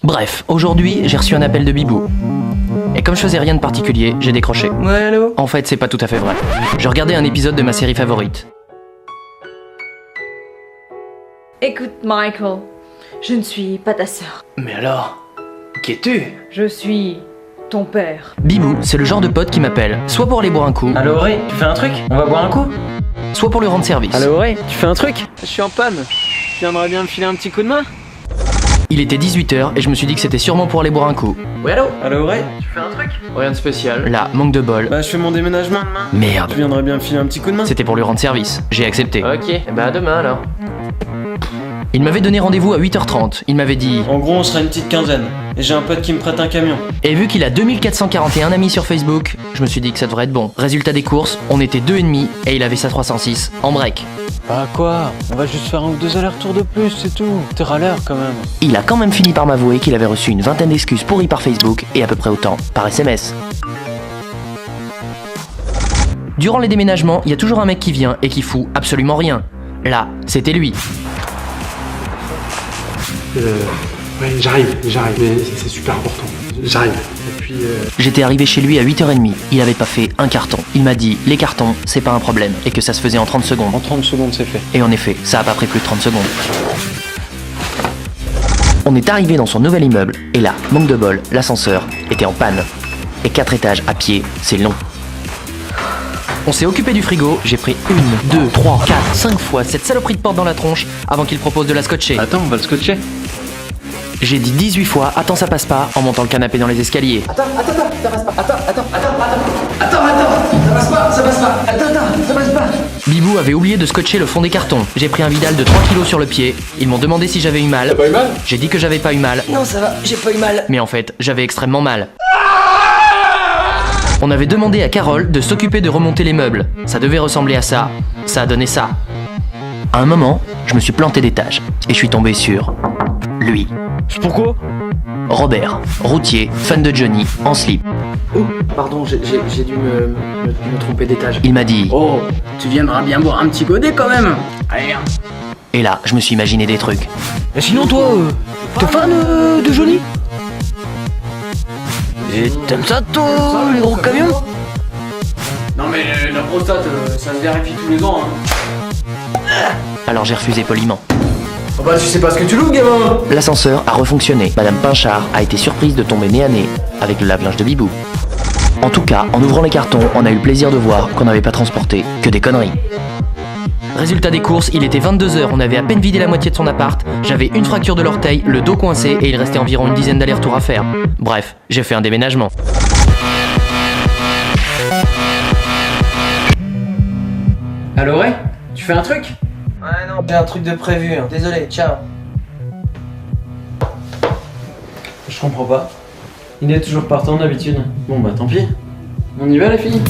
Bref, aujourd'hui, j'ai reçu un appel de Bibou. Et comme je faisais rien de particulier, j'ai décroché. Ouais, allô? En fait, c'est pas tout à fait vrai. Je regardais un épisode de ma série favorite. Écoute, Michael, je ne suis pas ta sœur. Mais alors, qui es-tu? Je suis ton père. Bibou, c'est le genre de pote qui m'appelle, soit pour aller boire un coup, Allô, Auré, tu fais un truc? On va boire un coup? soit pour lui rendre service. Allô, Auré, tu fais un truc? Je suis en panne. Tu viendrais bien me filer un petit coup de main? Il était 18h et je me suis dit que c'était sûrement pour aller boire un coup. Oui, allô? Allô, Auré, tu fais un truc? Rien de spécial. Là, manque de bol. Bah, je fais mon déménagement demain. Merde. Tu viendrais bien me filer un petit coup de main? C'était pour lui rendre service. J'ai accepté. Ok, bah à demain alors. Il m'avait donné rendez-vous à 8h30. Il m'avait dit... En gros, on sera une petite quinzaine. Et j'ai un pote qui me prête un camion. Et vu qu'il a 2441 amis sur Facebook, je me suis dit que ça devrait être bon. Résultat des courses, on était 2,5 et il avait sa 306 en break. Bah quoi? On va juste faire un ou deux allers-retours de plus, c'est tout. T'es râleur quand même. Il a quand même fini par m'avouer qu'il avait reçu une vingtaine d'excuses pourries par Facebook et à peu près autant par SMS. Durant les déménagements, il y a toujours un mec qui vient et qui fout absolument rien. Là, c'était lui. Ouais, j'arrive, mais c'est super important. J'arrive. Et puis, J'étais arrivé chez lui à 8h30, il avait pas fait un carton. Il m'a dit, les cartons, c'est pas un problème, et que ça se faisait en 30 secondes. En 30 secondes, c'est fait. Et en effet, ça a pas pris plus de 30 secondes. On est arrivé dans son nouvel immeuble, et là, manque de bol, l'ascenseur était en panne. Et 4 étages à pied, c'est long. On s'est occupé du frigo, j'ai pris 1, 2, 3, 4, 5 fois cette saloperie de porte dans la tronche avant qu'il propose de la scotcher. Attends, on va le scotcher. J'ai dit 18 fois, attends ça passe pas, en montant le canapé dans les escaliers. Bibou avait oublié de scotcher le fond des cartons. J'ai pris un Vidal de 3 kilos sur le pied. Ils m'ont demandé si j'avais eu mal. t'as pas eu mal? J'ai dit que j'avais pas eu mal. Non, ça va, j'ai pas eu mal. Mais en fait, j'avais extrêmement mal. On avait demandé à Carole de s'occuper de remonter les meubles. Ça devait ressembler à ça. Ça a donné ça. À un moment, je me suis planté d'étage et je suis tombé sur lui. Pourquoi? Robert, routier, fan de Johnny, en slip. Oh, pardon, j'ai dû me tromper d'étage. Il m'a dit, Oh, tu viendras bien boire un petit godet quand même. Allez, viens. et là, je me suis imaginé des trucs. Et sinon, toi, t'es fan de Johnny? Et t'aimes ça, toi, les gros camions? Non, mais la prostate, ça se vérifie tous les ans, hein. Alors j'ai refusé poliment. Oh bah, tu sais pas ce que tu loues, gamin. L'ascenseur a refonctionné. Madame Pinchard a été surprise de tomber nez à nez avec le lave-linge de Bibou. En tout cas, en ouvrant les cartons, on a eu le plaisir de voir qu'on n'avait pas transporté que des conneries. Résultat des courses, il était 22h, on avait à peine vidé la moitié de son appart, j'avais une fracture de l'orteil, le dos coincé et il restait environ une dizaine d'allers-retours à faire. Bref, j'ai fait un déménagement. Allô, Ray? Tu fais un truc? Ouais, non, j'ai un truc de prévu, hein. Désolé, ciao. Je comprends pas. Il est toujours partant d'habitude. Bon bah tant pis. On y va les filles?